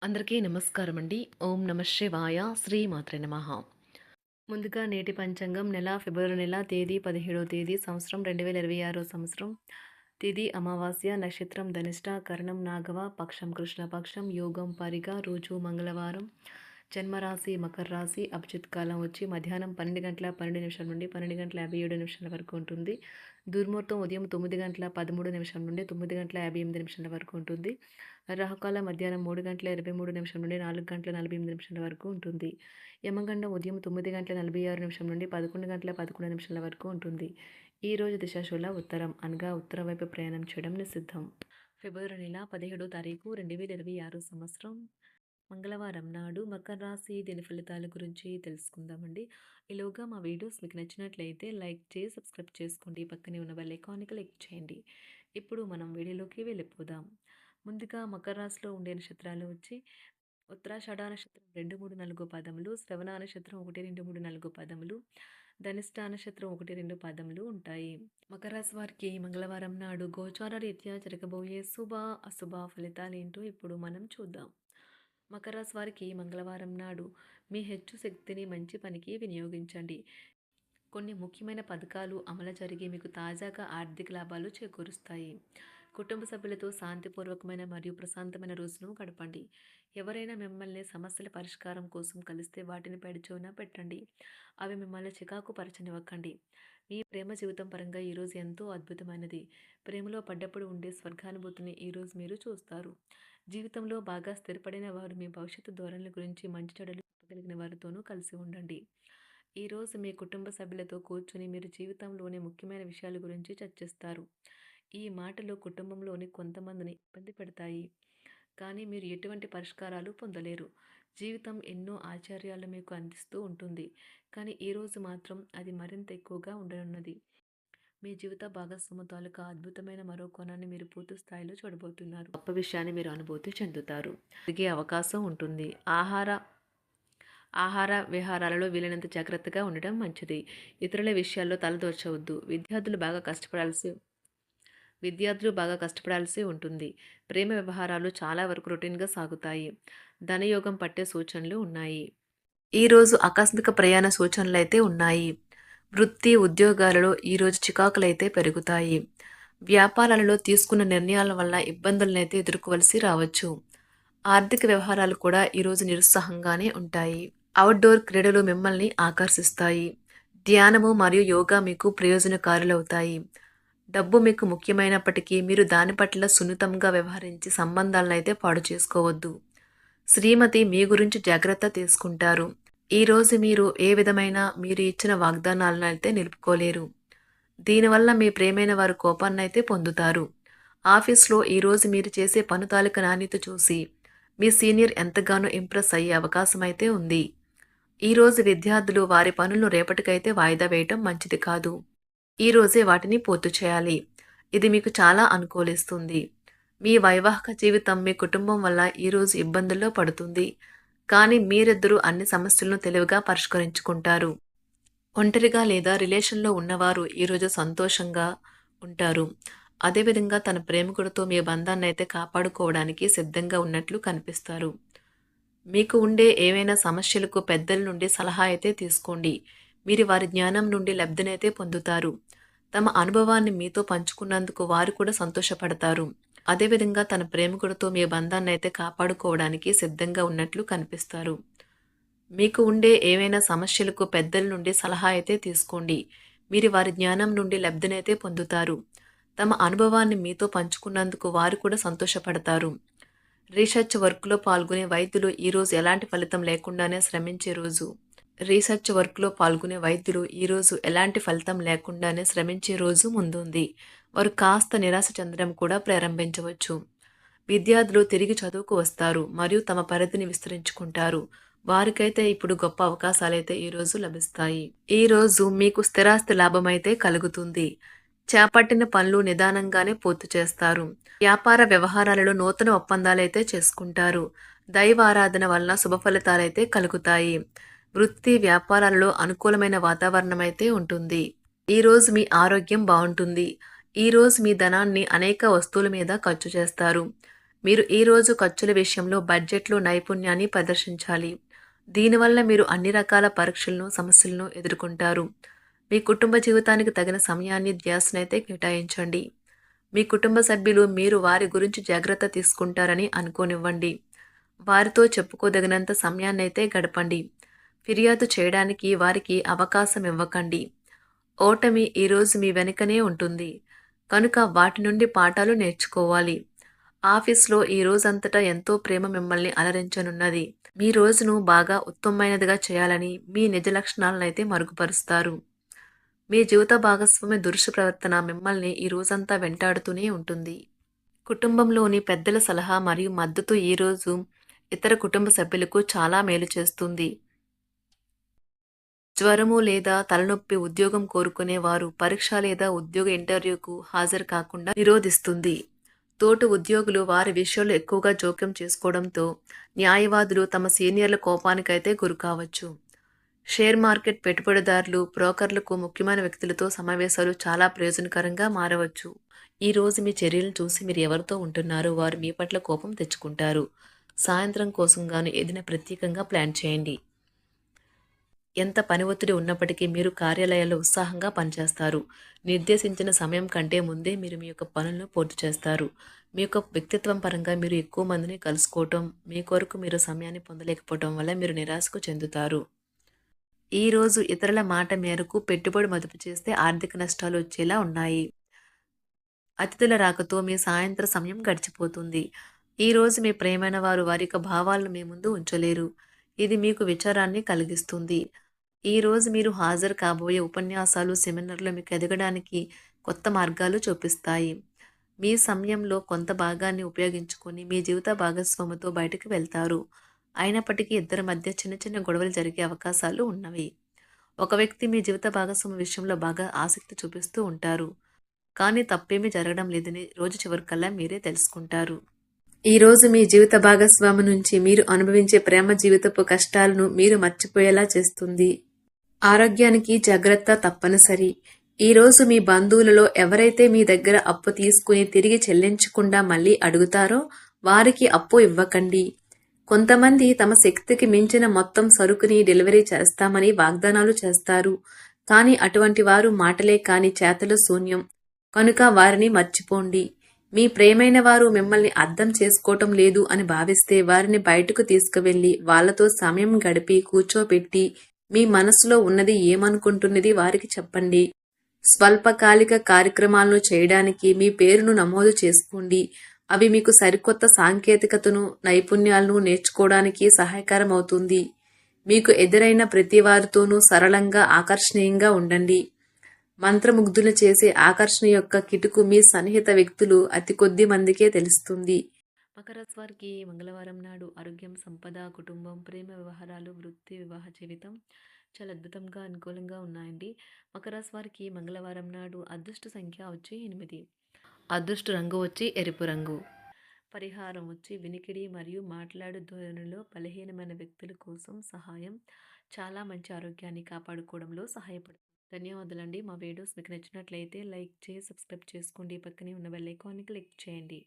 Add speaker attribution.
Speaker 1: అందరికీ నమస్కారం అండి. ఓం నమ శివాయ. శ్రీమాత్రే నమః. ముందుగా నేటి పంచాంగం ఫిబ్రవరి నెల తేదీ 17వ తేదీ సంవత్సరం 2026 సంవత్సరం. తిథి అమావాస్య, నక్షత్రం ధనిష్ట, కరణం నాగవ, పక్షం కృష్ణపక్షం, యోగం పరిగ, రోజు మంగళవారం. జన్మరాశి మకర రాశి. అభిజిత్ కాలం వచ్చి మధ్యాహ్నం 12 గంటల 12 నిమిషాల నుండి 12 గంటల 57 నిమిషాల వరకు ఉంటుంది. దుర్ముహూర్తం ఉదయం 9 గంటల 13 నిమిషాల నుండి 9 గంటల 58 నిమిషాల వరకు ఉంటుంది. రాహుకాలం మధ్యాహ్నం 3 గంటల 23 నిమిషాల నుండి 4 గంటల 48 నిమిషాల వరకు ఉంటుంది. యమగండం ఉదయం 9 గంటల 46 నిమిషాల నుండి 11 గంటల 11 నిమిషాల వరకు ఉంటుంది. ఈ రోజు దిశాశూల ఉత్తరం, అనగా ఉత్తర వైపు ప్రయాణం చేయడం నిషిద్ధం. ఫిబ్రవరి నెల 17వ తారీఖు 2026 సంవత్సరం మంగళవారం నాడు మకర రాశి దీని ఫలితాల గురించి తెలుసుకుందామండి. ఈలోగా మా వీడియోస్ మీకు నచ్చినట్లయితే లైక్ చేసి సబ్స్క్రైబ్ చేసుకోండి. పక్కనే ఉన్న బెల్ ఐకాన్ని క్లిక్ చేయండి. ఇప్పుడు మనం వీడియోలోకి వెళ్ళిపోదాం. ముందుగా మకర రాశిలో ఉండే నక్షత్రాలు వచ్చి ఉత్తరాషాఢ నక్షత్రం 2, 3, 4 పదములు, శ్రవణ నక్షత్రం 1, 2, 3, 4 పదములు, ధనిష్ట నక్షత్రం 1, 2 పదములు ఉంటాయి. మకర రాశి వారికి మంగళవారం నాడు గోచార రీత్యా జరగబోయే శుభ అశుభ ఫలితాలు ఏంటో ఇప్పుడు మనం చూద్దాం. మకర రాశి వారికి మంగళవారం నాడు మీ హెచ్చు శక్తిని మంచి పనికి వినియోగించండి. కొన్ని ముఖ్యమైన పథకాలు అమలు జరిగి మీకు తాజాగా ఆర్థిక లాభాలు చేకూరుస్తాయి. కుటుంబ సభ్యులతో శాంతిపూర్వకమైన మరియు ప్రశాంతమైన రోజును గడపండి. ఎవరైనా మిమ్మల్ని సమస్యల పరిష్కారం కోసం కలిస్తే వాటిని పెడచోన పెట్టండి. అవి మిమ్మల్ని చికాకు పరచనివ్వకండి. మీ ప్రేమ జీవితం పరంగా ఈరోజు ఎంతో అద్భుతమైనది. ప్రేమలో పడ్డప్పుడు ఉండే స్వర్గానుభూతిని ఈరోజు మీరు చూస్తారు. జీవితంలో బాగా స్థిరపడిన వారు మీ భవిష్యత్తు ధోరణుల గురించి మంచి చెడులు చెప్పగలిగిన వారితోనూ కలిసి ఉండండి. ఈరోజు మీ కుటుంబ సభ్యులతో కూర్చుని మీరు జీవితంలోని ముఖ్యమైన విషయాల గురించి చర్చిస్తారు. ఈ మాటలు కుటుంబంలోని కొంతమందిని ఇబ్బంది పెడతాయి, కానీ మీరు ఎటువంటి పరిష్కారాలు పొందలేరు. జీవితం ఎన్నో ఆశ్చర్యాలు మీకు అందిస్తూ ఉంటుంది, కానీ ఈరోజు మాత్రం అది మరింత ఎక్కువగా ఉండనున్నది. మీ జీవిత భాగస్వామి తాలూకా అద్భుతమైన మరో కోణాన్ని మీరు పూర్తి స్థాయిలో చూడబోతున్నారు. గొప్ప విషయాన్ని మీరు అనుభూతి చెందుతారు. తిరిగే అవకాశం ఉంటుంది. ఆహార విహారాలలో వీలైనంత జాగ్రత్తగా ఉండటం మంచిది. ఇతరుల విషయాల్లో తలదూర్చవద్దు. విద్యార్థులు బాగా కష్టపడాల్సి ఉంటుంది. ప్రేమ వ్యవహారాలు చాలా వరకు రొటీన్గా సాగుతాయి. ధనయోగం పట్టే సూచనలు ఉన్నాయి. ఈరోజు ఆకస్మిక ప్రయాణ సూచనలు అయితే ఉన్నాయి. వృత్తి ఉద్యోగాలలో ఈరోజు చికాకులైతే పెరుగుతాయి. వ్యాపారాలలో తీసుకున్న నిర్ణయాల వల్ల ఇబ్బందులనైతే ఎదుర్కోవలసి రావచ్చు. ఆర్థిక వ్యవహారాలు కూడా ఈరోజు నిరుత్సాహంగానే ఉంటాయి. అవుట్డోర్ క్రీడలు మిమ్మల్ని ఆకర్షిస్తాయి. ధ్యానము మరియు యోగా మీకు ప్రయోజనకారులవుతాయి. డబ్బు మీకు ముఖ్యమైనప్పటికీ మీరు దాని పట్ల సున్నితంగా వ్యవహరించి సంబంధాలను అయితే పాడు చేసుకోవద్దు. శ్రీమతి మీ గురించి జాగ్రత్త తీసుకుంటారు. ఈరోజు మీరు ఏ విధమైన మీరు ఇచ్చిన వాగ్దానాలను అయితే నిలుపుకోలేరు. దీనివల్ల మీ ప్రేమైన వారు కోపాన్నైతే పొందుతారు. ఆఫీస్లో ఈరోజు మీరు చేసే పను తాలూకా నాణ్యత చూసి మీ సీనియర్ ఎంతగానో ఇంప్రెస్ అయ్యే అవకాశం అయితే ఉంది. ఈరోజు విద్యార్థులు వారి పనులను రేపటికైతే వాయిదా వేయటం మంచిది కాదు. ఈరోజే వాటిని పూర్తి చేయాలి. ఇది మీకు చాలా అనుకూలిస్తుంది. మీ వైవాహిక జీవితం మీ కుటుంబం వల్ల ఈరోజు ఇబ్బందుల్లో పడుతుంది, కానీ మీరిద్దరూ అన్ని సమస్యలను తెలివిగా పరిష్కరించుకుంటారు. ఒంటరిగా లేదా రిలేషన్లో ఉన్నవారు ఈరోజు సంతోషంగా ఉంటారు. అదేవిధంగా తన ప్రేమికుడితో మీ బంధాన్ని అయితే కాపాడుకోవడానికి సిద్ధంగా ఉన్నట్లు కనిపిస్తారు. మీకు ఉండే ఏవైనా సమస్యలకు పెద్దల నుండి సలహా అయితే తీసుకోండి. మీరు వారి జ్ఞానం నుండి లబ్ధినైతే పొందుతారు. తమ అనుభవాన్ని మీతో పంచుకున్నందుకు వారు కూడా సంతోషపడతారు. అదేవిధంగా తన ప్రేమికుడితో మీ బంధాన్ని అయితే కాపాడుకోవడానికి సిద్ధంగా ఉన్నట్లు కనిపిస్తారు. మీకు ఉండే ఏవైనా సమస్యలకు పెద్దల నుండి సలహా అయితే తీసుకోండి. మీరు వారి జ్ఞానం నుండి లబ్ధినైతే పొందుతారు. తమ అనుభవాన్ని మీతో పంచుకున్నందుకు వారు కూడా సంతోషపడతారు. రీసెర్చ్ వర్క్లో పాల్గొనే వైద్యులు ఈరోజు ఎలాంటి ఫలితం లేకుండానే శ్రమించే రోజు. ఈరోజు ఎలాంటి ఫలితం లేకుండానే శ్రమించే రోజు ముందుంది. వారు కాస్త నిరాశ చెందడం కూడా ప్రారంభించవచ్చు. విద్యార్థులు తిరిగి చదువుకు వస్తారు మరియు తమ పరిధిని విస్తరించుకుంటారు. వారికైతే ఇప్పుడు గొప్ప అవకాశాలైతే ఈరోజు లభిస్తాయి. ఈరోజు మీకు స్థిరాస్తి లాభమైతే కలుగుతుంది. చేపట్టిన పనులు నిదానంగానే పూర్తి చేస్తారు. వ్యాపార వ్యవహారాలలో నూతన ఒప్పందాలైతే చేసుకుంటారు. దైవ ఆరాధన వలన శుభ ఫలితాలైతే కలుగుతాయి. వృత్తి వ్యాపారాలలో అనుకూలమైన వాతావరణం అయితే ఉంటుంది. ఈరోజు మీ ఆరోగ్యం బాగుంటుంది. ఈరోజు మీ ధనాన్ని అనేక వస్తువుల మీద ఖర్చు చేస్తారు. మీరు ఈరోజు ఖర్చుల విషయంలో బడ్జెట్లో నైపుణ్యాన్ని ప్రదర్శించాలి. దీనివల్ల మీరు అన్ని రకాల పరీక్షలను, సమస్యలను ఎదుర్కొంటారు. మీ కుటుంబ జీవితానికి తగిన సమయాన్ని, ధ్యాసనైతే కేటాయించండి. మీ కుటుంబ సభ్యులు మీరు వారి గురించి జాగ్రత్త తీసుకుంటారని అనుకోనివ్వండి. వారితో చెప్పుకోదగినంత సమయాన్నైతే గడపండి. ఫిర్యాదు చేయడానికి వారికి అవకాశం ఇవ్వకండి. ఓటమి ఈరోజు మీ వెనుకనే ఉంటుంది. కనుక వాటి నుండి పాఠాలు నేర్చుకోవాలి. ఆఫీస్‌లో ఈ రోజంతటా ఎంతో ప్రేమ మిమ్మల్ని అలరించనున్నది. మీ రోజును బాగా ఉత్తమమైనదిగా చేయాలని మీ నిజ లక్షణాలనైతే మరుగుపరుస్తారు. మీ జీవిత భాగస్వామి దురుసు ప్రవర్తన మిమ్మల్ని ఈ రోజంతా వెంటాడుతూనే ఉంటుంది. కుటుంబంలోని పెద్దల సలహా మరియు మద్దతు ఈరోజు ఇతర కుటుంబ సభ్యులకు చాలా మేలు చేస్తుంది. జ్వరము లేదా తలనొప్పి ఉద్యోగం కోరుకునేవారు పరీక్ష లేదా ఉద్యోగ ఇంటర్వ్యూకు హాజరు కాకుండా నిరోధిస్తుంది. తోటి ఉద్యోగులు వారి విషయంలో ఎక్కువగా జోక్యం చేసుకోవడంతో న్యాయవాదులు తమ సీనియర్ల కోపానికైతే గురికావచ్చు. షేర్ మార్కెట్ పెట్టుబడిదారులు, బ్రోకర్లకు ముఖ్యమైన వ్యక్తులతో సమావేశాలు చాలా ప్రయోజనకరంగా మారవచ్చు. ఈ రోజు మీ చర్యలను చూసి మీరు ఎవరితో ఉంటున్నారో వారు మీ పట్ల కోపం తెచ్చుకుంటారు. సాయంత్రం కోసం గాను ఏదైనా ప్రత్యేకంగా ప్లాన్ చేయండి. ఎంత పని ఒత్తిడి ఉన్నప్పటికీ మీరు కార్యాలయాల్లో ఉత్సాహంగా పనిచేస్తారు. నిర్దేశించిన సమయం కంటే ముందే మీరు మీ యొక్క పనులను పూర్తి చేస్తారు. మీ యొక్క వ్యక్తిత్వం పరంగా మీరు ఎక్కువ మందిని కలుసుకోవటం, మీ కొరకు మీరు సమయాన్ని పొందలేకపోవటం వల్ల మీరు నిరాశకు చెందుతారు. ఈరోజు ఇతరుల మాట మేరకు పెట్టుబడి మదుపు చేస్తే ఆర్థిక నష్టాలు వచ్చేలా ఉన్నాయి. అతిథుల రాకతో మీ సాయంత్ర సమయం గడిచిపోతుంది. ఈరోజు మీ ప్రియమైన వారు వారి యొక్క భావాలను మీ ముందు ఉంచలేరు. ఇది మీకు విచారాన్ని కలిగిస్తుంది. ఈరోజు మీరు హాజరు కాబోయే ఉపన్యాసాలు, సెమినార్లు మీకు ఎదగడానికి కొత్త మార్గాలు చూపిస్తాయి. మీ సమయంలో కొంత భాగాన్ని ఉపయోగించుకొని మీ జీవిత భాగస్వామితో బయటకు వెళ్తారు. అయినప్పటికీ ఇద్దరి మధ్య చిన్న చిన్న గొడవలు జరిగే అవకాశాలు ఉన్నవి. ఒక వ్యక్తి మీ జీవిత భాగస్వామి విషయంలో బాగా ఆసక్తి చూపిస్తూ ఉంటారు. కానీ తప్పేమీ జరగడం లేదని రోజు చివరికల్లా మీరే తెలుసుకుంటారు. ఈరోజు మీ జీవిత భాగస్వామి నుంచి మీరు అనుభవించే ప్రేమ జీవితపు కష్టాలను మీరు మర్చిపోయేలా చేస్తుంది. ఆరోగ్యానికి జాగ్రత్త తప్పనిసరి. ఈరోజు మీ బంధువులలో ఎవరైతే మీ దగ్గర అప్పు తీసుకుని తిరిగి చెల్లించకుండా మళ్ళీ అడుగుతారో వారికి అప్పు ఇవ్వకండి. కొంతమంది తమ శక్తికి మించిన మొత్తం సరుకుని డెలివరీ చేస్తామని వాగ్దానాలు చేస్తారు. కానీ అటువంటి వారు మాటలే కాని చేతలు శూన్యం. కనుక వారిని మర్చిపోండి. మీ ప్రియమైన వారు మిమ్మల్ని అర్థం చేసుకోవటం లేదు అని భావిస్తే వారిని బయటకు తీసుకువెళ్ళి వాళ్లతో సమయం గడిపి కూర్చోపెట్టి మీ మనసులో ఉన్నది ఏమనుకుంటున్నది వారికి చెప్పండి. స్వల్పకాలిక కార్యక్రమాలను చేయడానికి మీ పేరును నమోదు చేసుకోండి. అవి మీకు సరికొత్త సాంకేతికతను, నైపుణ్యాలను నేర్చుకోవడానికి సహాయకరం అవుతుంది. మీకు ఎదురైన ప్రతి వారితోనూ సరళంగా, ఆకర్షణీయంగా ఉండండి. మంత్రముగ్ధులు చేసే ఆకర్షణ యొక్క కిటుకు మీ సన్నిహిత వ్యక్తులు అతి కొద్ది మందికే తెలుస్తుంది. మకర రాశి వారికి మంగళవారం నాడు ఆరోగ్యం, సంపద, కుటుంబం, ప్రేమ వ్యవహారాలు, వృత్తి, వివాహ జీవితం చాలా అద్భుతంగా అనుకూలంగా ఉన్నాయండి. మకర రాశి వారికి మంగళవారం నాడు అదృష్ట సంఖ్య వచ్చి 8. అదృష్ట రంగు వచ్చి ఎరుపు రంగు. పరిహారం వచ్చి వినికిడి మరియు మాట్లాడు ధోరణిలో బలహీనమైన వ్యక్తుల కోసం సహాయం చాలా మంచి ఆరోగ్యాన్ని కాపాడుకోవడంలో సహాయపడుతుంది. ధన్యవాదాలండి. మా వీడియోస్ మీకు నచ్చినట్లయితే లైక్ చేసి సబ్స్క్రైబ్ చేసుకోండి. పక్కనే ఉన్న బెల్ ఐకాన్ని క్లిక్ చేయండి.